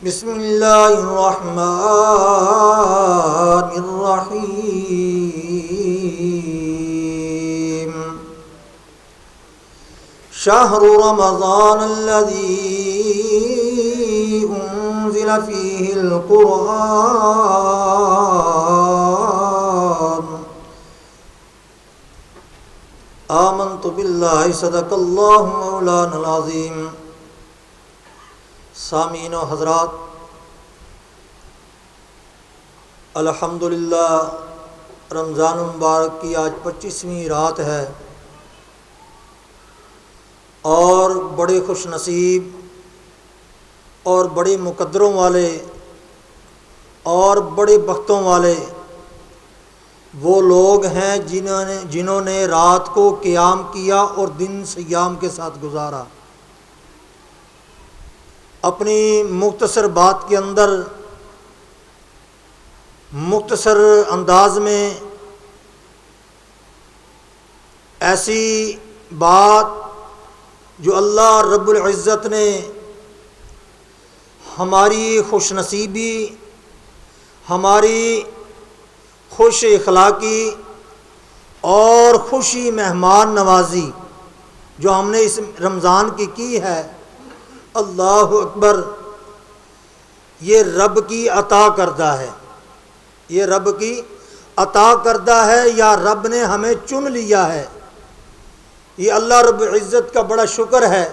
بسم اللہ الرحمن الرحیم شہر رمضان الذی انزل فیہ القرآن آمنت باللہ صدق اللہ مولانا العظیم۔ سامعین و حضرات، الحمدللہ رمضان المبارک کی آج 25ویں رات ہے اور بڑے خوش نصیب اور بڑے مقدروں والے اور بڑے بختوں والے وہ لوگ ہیں جنہوں نے رات کو قیام کیا اور دن صیام کے ساتھ گزارا۔ اپنی مختصر بات کے اندر مختصر انداز میں ایسی بات جو اللہ رب العزت نے ہماری خوش نصیبی، ہماری خوش اخلاقی اور خوشی مہمان نوازی جو ہم نے اس رمضان کی ہے، اللہ اکبر، یہ رب کی عطا کردہ ہے، یہ رب کی عطا کردہ ہے یا رب نے ہمیں چن لیا ہے۔ یہ اللہ رب العزت کا بڑا شکر ہے۔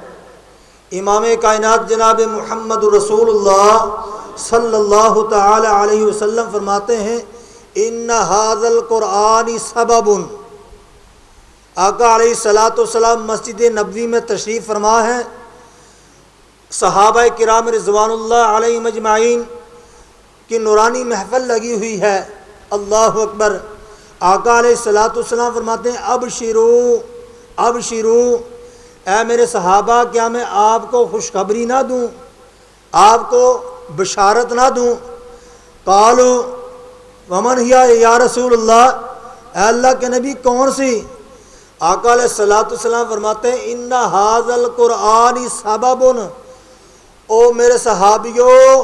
امام کائنات جناب محمد رسول اللہ صلی اللہ تعالی علیہ وسلم فرماتے ہیں ان ھذا القرآن سبب۔ آقا علیہ الصلوۃ والسلام مسجد نبوی میں تشریف فرما ہے، صحابہ کرام رضوان اللہ علیہم اجمعین کی نورانی محفل لگی ہوئی ہے، اللہ اکبر۔ آقا علیہ الصلوۃ والسلام فرماتے ہیں ابشروا ابشروا، اے میرے صحابہ کیا میں آپ کو خوشخبری نہ دوں، آپ کو بشارت نہ دوں؟ قالوا ومن ہی یا رسول اللہ، اے اللہ کے نبی کون سی؟ آقا علیہ الصلوۃ والسلام فرماتے ہیں ان ھذا القرآن سبب، او میرے صحابیوں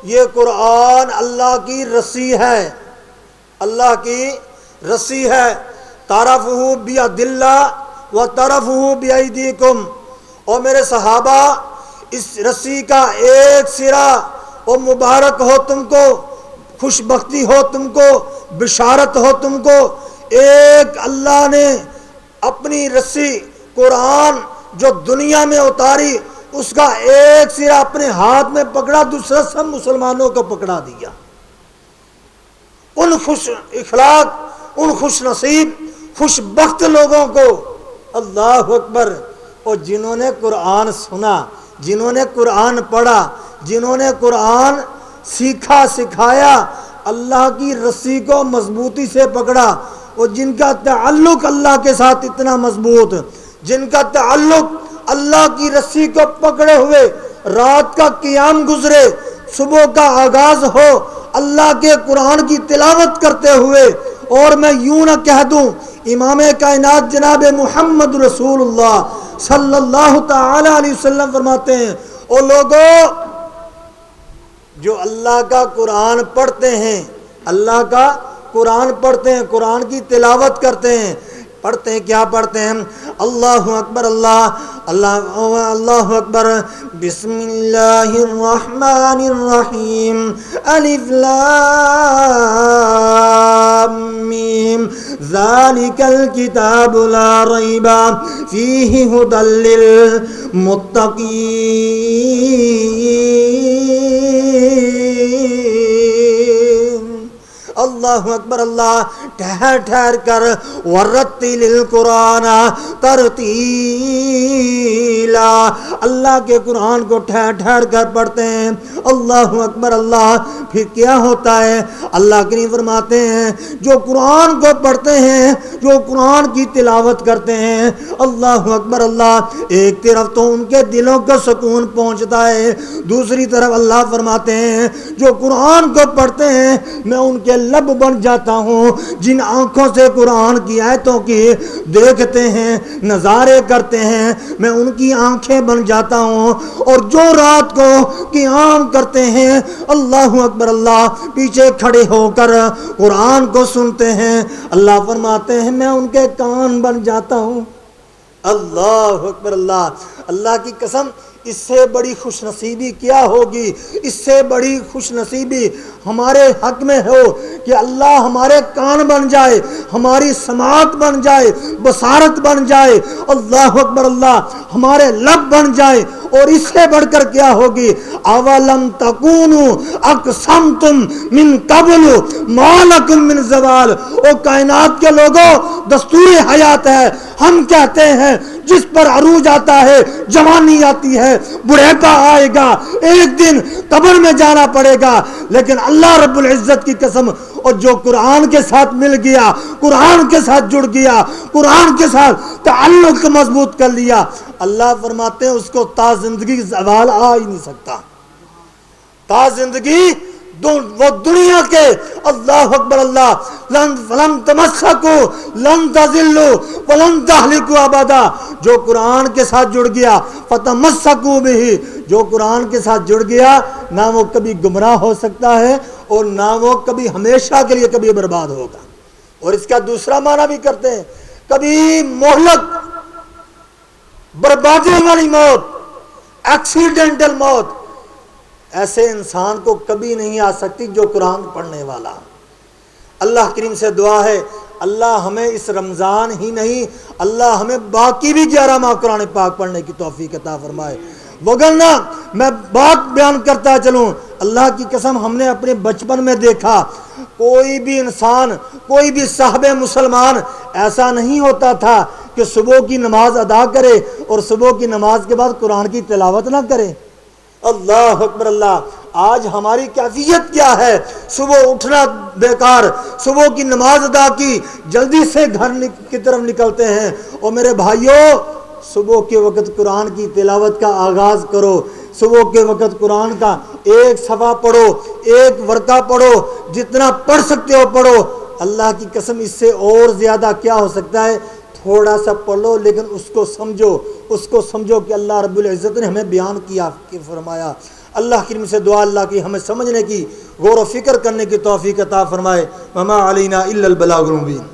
یہ قرآن اللہ کی رسی ہے، اللہ کی رسی ہے۔ طرفہ بید اللہ و طرفہ بیدیکم، او میرے صحابہ اس رسی کا ایک سرا او مبارک ہو تم کو، خوش بختی ہو تم کو، بشارت ہو تم کو، ایک اللہ نے اپنی رسی قرآن جو دنیا میں اتاری اس کا ایک سرا اپنے ہاتھ میں پکڑا، دوسرا سب مسلمانوں کو پکڑا دیا۔ ان خوش اخلاق، ان خوش نصیب، خوش بخت لوگوں کو، اللہ اکبر، اور جنہوں نے قرآن سنا، جنہوں نے قرآن پڑھا، جنہوں نے قرآن سیکھا سکھایا، اللہ کی رسی کو مضبوطی سے پکڑا، اور جن کا تعلق اللہ کے ساتھ اتنا مضبوط، جن کا تعلق اللہ کی رسی کو پکڑے ہوئے رات کا قیام گزرے، صبح کا آغاز ہو اللہ کے قرآن کی تلاوت کرتے ہوئے، اور میں یوں نہ کہہ دوں امام کائنات جناب محمد رسول اللہ صلی اللہ تعالی علیہ وسلم فرماتے ہیں او لوگوں جو اللہ کا قرآن پڑھتے ہیں، اللہ کا قرآن پڑھتے ہیں، قرآن کی تلاوت کرتے ہیں، پڑھتے ہیں کیا پڑھتے ہیں؟ اللہ اکبر، اللہ اللہ اللہ اکبر، بسم اللہ الرحمن الرحیم، الف لام میم، ذالک الکتاب لا ریب فیہ ھدی للمتقین۔ اللہ اکبر، اللہ ٹھہر ٹھہر کر ورتل القرآن ترتیلا، اللہ کے قرآن کو ٹھہر ٹھہر کر پڑھتے ہیں، اللہ اکبر اللہ۔ پھر کیا ہوتا ہے؟ اللہ کریم فرماتے ہیں جو قرآن کو پڑھتے ہیں، جو قرآن کی تلاوت کرتے ہیں، اللہ اکبر اللہ، ایک طرف تو ان کے دلوں کو سکون پہنچتا ہے، دوسری طرف اللہ فرماتے ہیں جو قرآن کو پڑھتے ہیں میں ان کے لب بن جاتا ہوں جن آنکھوں سے قرآن کی آیتوں کی دیکھتے ہیں، نظارے کرتے ہیں، میں ان کی آنکھیں بن جاتا ہوں، اور جو رات کو قیام کرتے ہیں، اللہ اکبر اللہ، پیچھے کھڑے ہو کر قرآن کو سنتے ہیں، اللہ فرماتے ہیں میں ان کے کان بن جاتا ہوں۔ اللہ اکبر اللہ، اللہ کی قسم، اس سے بڑی خوش نصیبی کیا ہوگی؟ اس سے بڑی خوش نصیبی ہمارے حق میں ہو کہ اللہ ہمارے کان بن جائے، ہماری سماعت بن جائے، بصارت بن جائے، اللہ اکبر اللہ، ہمارے لب بن جائے۔ اور اس سے بڑھ کر کیا ہوگی؟ اولم تکونوا اقسمتم من قبل ما لکم من زوال۔ او کائنات کے لوگوں، دستور حیات ہے، ہم کہتے ہیں جس پر عروج آتا ہے، جوانی آتی ہے، بڑھاپا آئے گا، ایک دن قبر میں جانا پڑے گا، لیکن اللہ رب العزت کی قسم، اور جو قرآن کے ساتھ مل گیا، قرآن کے ساتھ جڑ گیا، قرآن کے ساتھ تعلق مضبوط کر لیا، اللہ فرماتے ہیں اس کو تا زندگی زوال آ ہی نہیں سکتا۔ تا زندگی وہ دنیا کے، اللہ اکبر اللہ، لن تمسکو لن تزلوا ولن تہلکوا ابدا۔ جو قرآن کے ساتھ جڑ گیا فتمسکوا بہ، جو قرآن کے ساتھ جڑ گیا، نہ وہ کبھی گمراہ ہو سکتا ہے اور نہ وہ کبھی ہمیشہ کے لیے کبھی برباد ہوگا۔ اور اس کا دوسرا معنی بھی کرتے ہیں، کبھی مہلک، بربادی والی موت، ایکسیڈنٹل موت ایسے انسان کو کبھی نہیں آ سکتی جو قرآن پڑھنے والا۔ اللہ کریم سے دعا ہے اللہ ہمیں اس رمضان ہی نہیں، اللہ ہمیں باقی بھی 11 ماہ قرآن پاک پڑھنے کی توفیق عطا فرمائے۔ وگرنہ میں بات بیان کرتا چلوں، اللہ کی قسم ہم نے اپنے بچپن میں دیکھا، کوئی بھی انسان، کوئی بھی صاحب مسلمان ایسا نہیں ہوتا تھا کہ صبح کی نماز ادا کرے اور صبح کی نماز کے بعد قرآن کی تلاوت نہ کرے۔ اللہ اکبر اللہ، آج ہماری کیفیت کیا ہے؟ صبح اٹھنا بیکار، صبح کی نماز ادا کی، جلدی سے گھر کی طرف نکلتے ہیں۔ اور میرے بھائیوں، صبح کے وقت قرآن کی تلاوت کا آغاز کرو، صبح کے وقت قرآن کا ایک صفحہ پڑھو، ایک ورقہ پڑھو، جتنا پڑھ سکتے ہو پڑھو۔ اللہ کی قسم اس سے اور زیادہ کیا ہو سکتا ہے؟ تھوڑا سا پڑھ لو، لیکن اس کو سمجھو کہ اللہ رب العزت نے ہمیں بیان کیا کہ فرمایا۔ اللہ کریم سے دعا اللہ کی ہمیں سمجھنے کی، غور و فکر کرنے کی توفیق عطا فرمائے۔ وما علینا الا البلاغ المبین۔